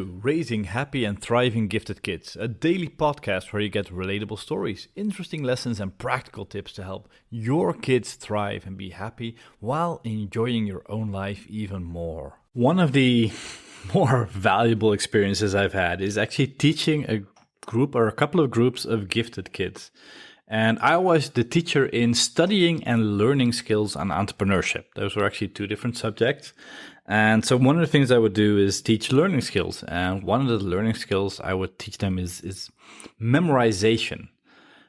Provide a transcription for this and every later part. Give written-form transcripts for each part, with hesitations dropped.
Raising Happy and Thriving Gifted Kids, a daily podcast where you get relatable stories, interesting lessons, and practical tips to help your kids thrive and be happy while enjoying your own life even more. One of the more valuable experiences I've had is actually teaching a group or a couple of groups of gifted kids. And I was the teacher in studying and learning skills and entrepreneurship. Those were actually two different subjects. And so one of the things I would do is teach learning skills. And one of the learning skills I would teach them is memorization.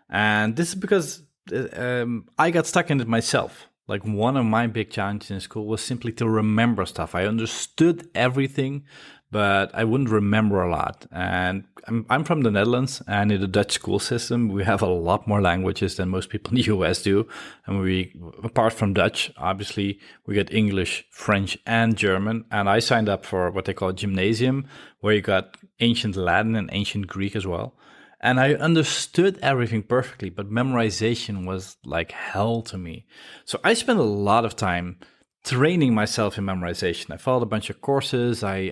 And this is because I got stuck in it myself. Like one of my big challenges in school was simply to remember stuff. I understood everything, but I wouldn't remember a lot. And I'm from the Netherlands, and in the Dutch school system, we have a lot more languages than most people in the US do. And we, apart from Dutch, obviously, we get English, French, and German. And I signed up for what they call a gymnasium, where you got ancient Latin and ancient Greek as well. And I understood everything perfectly, but memorization was like hell to me. So I spent a lot of time training myself in memorization. I followed a bunch of courses, I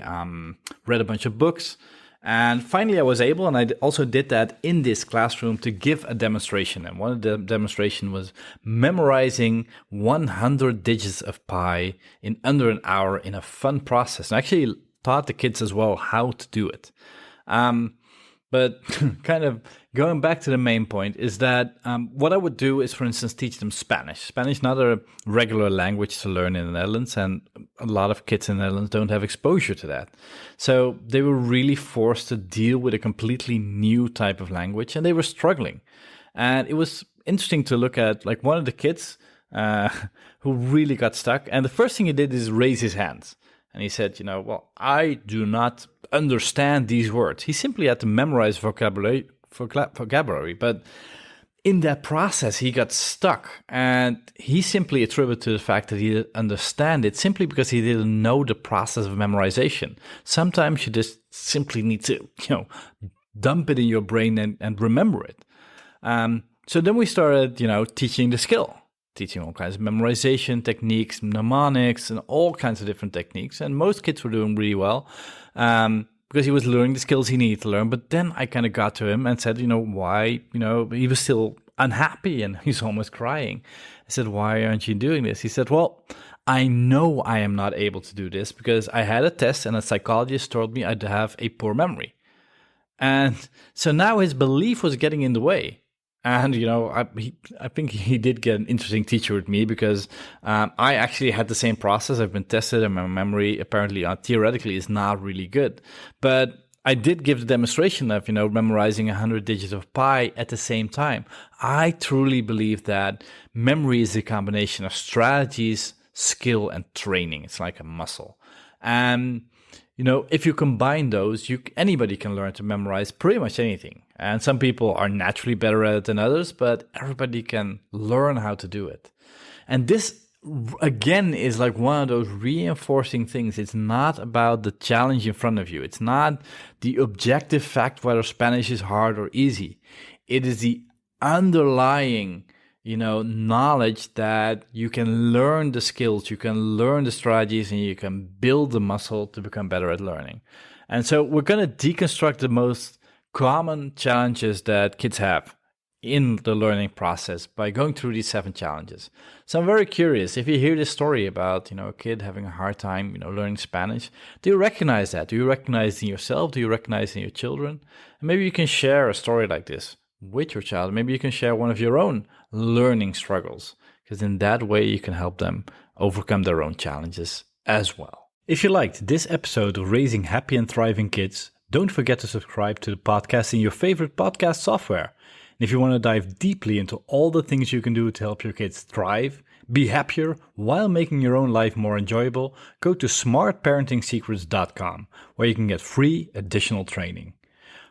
read a bunch of books, and finally I was able, and I also did that in this classroom, to give a demonstration. And one of the demonstration was memorizing 100 digits of pi in under an hour in a fun process. And I actually taught the kids as well how to do it. But kind of going back to the main point is that what I would do is, for instance, teach them Spanish. Spanish is not a regular language to learn in the Netherlands, and a lot of kids in the Netherlands don't have exposure to that. So they were really forced to deal with a completely new type of language, and they were struggling. And it was interesting to look at, like, one of the kids who really got stuck. And the first thing he did is raise his hands. And he said, well, I do not understand these words. He simply had to memorize vocabulary. But in that process, he got stuck. And he simply attributed to the fact that he didn't understand it simply because he didn't know the process of memorization. Sometimes you just simply need to, dump it in your brain and remember it. So then we started, teaching the skill. Teaching all kinds of memorization techniques, mnemonics, and all kinds of different techniques. And most kids were doing really well because he was learning the skills he needed to learn. But then I kind of got to him and said, why, he was still unhappy and he's almost crying. I said, why aren't you doing this? He said, well, I know I am not able to do this because I had a test and a psychologist told me I'd have a poor memory. And so now his belief was getting in the way. And, I think he did get an interesting teacher with me because I actually had the same process. I've been tested and my memory apparently theoretically is not really good. But I did give the demonstration of, memorizing 100 digits of pi at the same time. I truly believe that memory is a combination of strategies, skill, and training. It's like a muscle. And if you combine those, anybody can learn to memorize pretty much anything. And some people are naturally better at it than others, but everybody can learn how to do it. And this, again, is like one of those reinforcing things. It's not about the challenge in front of you. It's not the objective fact whether Spanish is hard or easy. It is the underlying knowledge that you can learn the skills, you can learn the strategies, and you can build the muscle to become better at learning. And so we're going to deconstruct the most common challenges that kids have in the learning process by going through these 7 challenges. So I'm very curious, if you hear this story about, a kid having a hard time, learning Spanish, do you recognize that? Do you recognize it in yourself? Do you recognize it in your children? And maybe you can share a story like this with your child. Maybe you can share one of your own learning struggles, because in that way you can help them overcome their own challenges as well. If you liked this episode of Raising Happy and Thriving Kids, don't forget to subscribe to the podcast in your favorite podcast software. And if you want to dive deeply into all the things you can do to help your kids thrive, be happier while making your own life more enjoyable, go to smartparentingsecrets.com, where you can get free additional training.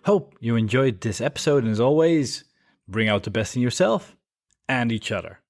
Hope you enjoyed this episode, and as always, bring out the best in yourself and each other.